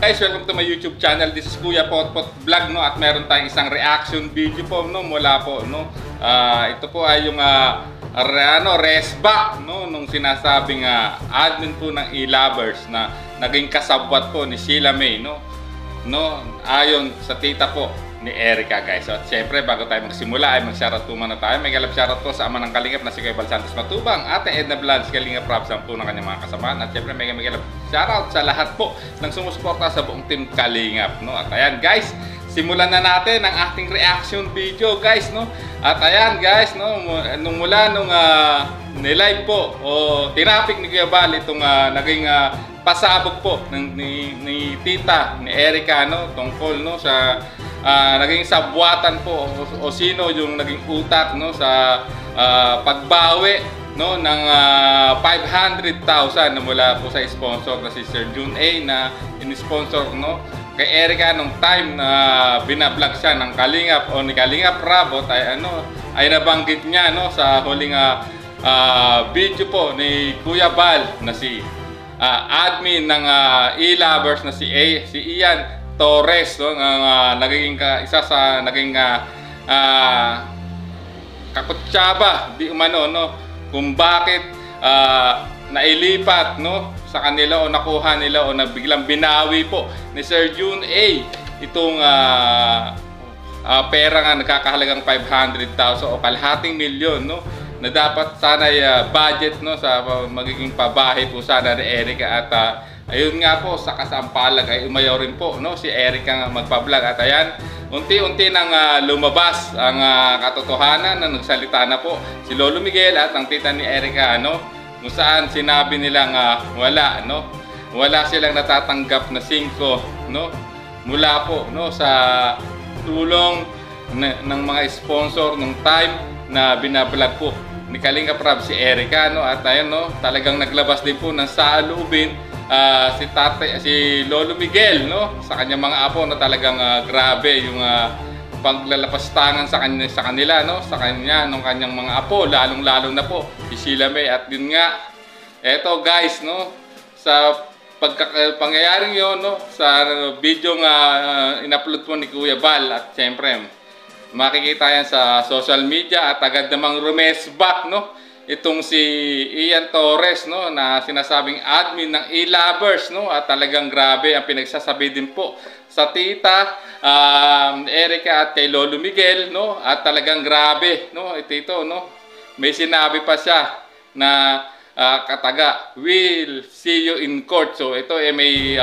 guys, welcome to my YouTube channel. This is Kuya Potpot Vlog, no, at meron tayong isang reaction video po, no, mula po, no. Ito po ay yung resback, no, nung sinasabing admin po ng E-Lovers na naging kasabwat po ni Sheila May, no. Ayon sa tita po ni Erica, guys. So, at syempre, bago tayo magsimula ay mag-shoutout po muna tayo. May galap shoutout po sa ama ng Kalingap na si Kuya Bal Santos Matubang, Ate Edna Vlogs, Kalingap Rob, po ng kanyang mga kasamahan. At syempre, may galap shoutout sa lahat po ng sumusuporta sa buong team Kalingap, no. At ayan, guys, simulan na natin ang ating reaction video, guys, no. At ayan, guys, no, nung nilive po o tinapik ni Kuya Bal itong naging pasabog po ni tita ni Erica, no, tungkol, no, sa naging sabwatan po o sino yung naging utak, no, sa pagbawi, no, ng 500,000 na mula po sa sponsor na si Sir June A na in-sponsor, no, kay Erica nung time na binablog siya ng Kalingap o ni Kalingap Rob ay nabanggit niya, no, sa huling video po ni Kuya Bal na si admin ng E-Lovers na si Ian Torres, no, naging isa sa naging kakutsaba di umano, no, kung bakit nailipat, no, sa kanila o nakuha nila o biglang binawi po ni Sir June A itong pera nga nagkakahalagang 500,000 o kalahating milyon, no, na dapat sana budget, no, sa magiging pabahay po sana ni Erica. At ayun nga po, sa kasampalag ay umayaw rin po, no, si Erica nga magpa-vlog. At ayan, unti-unti nang lumabas ang katotohanan na nagsalita na po si Lolo Miguel at ang tita ni Erica, no, kung saan sinabi nilang wala silang natatanggap na 5, no, mula po, no, sa tulong ng mga sponsor nung time na binablog po ni Kalingap Rob si Erica, no. At ayun, no, talagang naglabas din po ng saalubin si Lolo Miguel, no, sa kanyang mga apo na talagang grabe yung paglalapastangan sa kanila, no, sa kanya nung kanyang mga apo, lalong-lalo na po si Sheila May. At yun nga, eto, guys, no, sa pangyayaring yon, no, sa video nga in-upload po ni Kuya Bal, at syempre makikita yan sa social media at agad namang rumesback, no, itong si Ian Torres, no, na sinasabing admin ng E-Lovers, no. At talagang grabe ang pinagsasabi din po sa tita Erica at kay Lolo Miguel, no. At talagang grabe, no, ito, no, may sinabi pa siya na kataga, "We'll see you in court." So ito may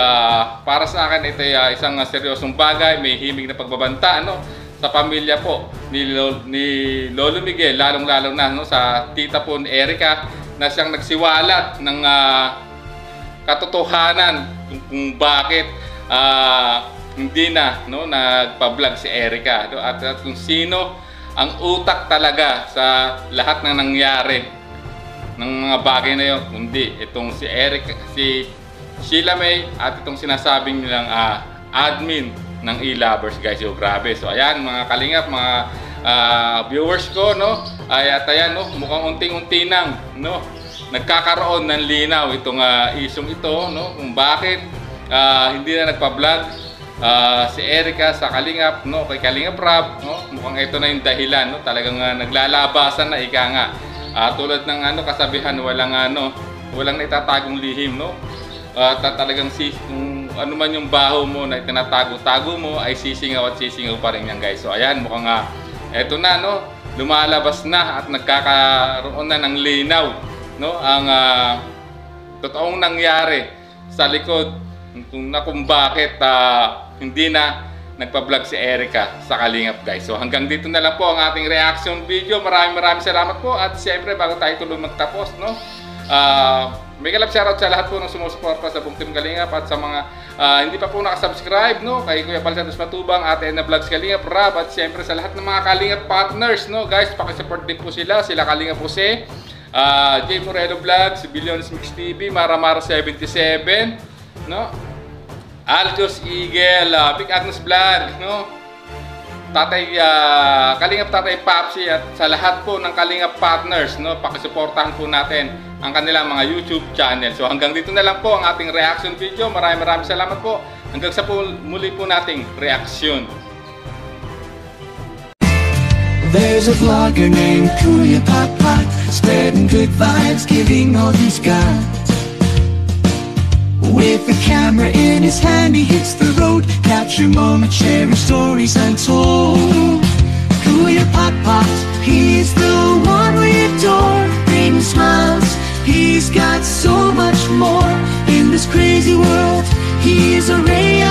para sa akin ito ay isang seryosong bagay, may himig na pagbabanta, no, sa pamilya po ni Lolo Miguel, lalong-lalo na, no, sa tita po ni Erica na siyang nagsiwalat ng katotohanan kung bakit hindi na, no, nagpa-vlog si Erica, no, at kung sino ang utak talaga sa lahat ng nangyari ng mga bagay na yun, kundi itong si Erica, si Sheila May at itong sinasabing nilang admin ng E-Lovers, guys. So grabe. So ayan, mga Kalingap, mga viewers ko, no, at ayan, no, mukhang unting-unti nang, no, nagkakaroon ng linaw itong isyong ito, no, kung bakit hindi na nagpa-vlog si Erica sa Kalingap, no, kay Kalingap Rob, no. Mukhang ito na yung dahilan, no, talagang naglalabasan na, ika nga, tulad ng kasabihan, walang itatagong lihim, no. Talagang kung ano man yung baho mo na tinatago-tago mo ay sisingaw at sisingaw pa rin yan, guys. So ayan, mukhang eto na, no, lumalabas na at nagkakaroon na ng linaw, no, ang totoong nangyari sa likod kung bakit hindi na nagpa-vlog si Erica sa Kalingap, guys. So hanggang dito na lang po ang ating reaction video. Maraming salamat po. At siyempre, bago tayo tuloy magtapos, no, may galap shoutout sa lahat po ng sumusuporta sa buong team Kalingap at sa mga hindi pa po nakasubscribe, no, kay Kuya Bal Santos Matubang, Ate Edna Vlogs, Kalingap Rob, at siyempre sa lahat ng mga Kalingap partners, no, guys, pakisupport din po sila Kalingap Jose, J. Moreno Vlogs, Billions Mix TV, Maramara 77, no, Altos Eagle, Big Agnes Vlog, no, Kalingap Tatay Papsi, at sa lahat po ng Kalingap partners, no, pakisuportahan po natin ang kanilang mga YouTube channel. So hanggang dito na lang po ang ating reaction video. Maraming salamat po. Hanggang sa muli po nating reaksyon. There's a vlogger named Kuya Papa, spreading good vibes, giving all he's got. With a camera in his hand, he hits the road, capture moments, sharing stories untold. Kuya Papa, he's the one we adore, bringing smiles, he's got so much more. In this crazy world, he is a ray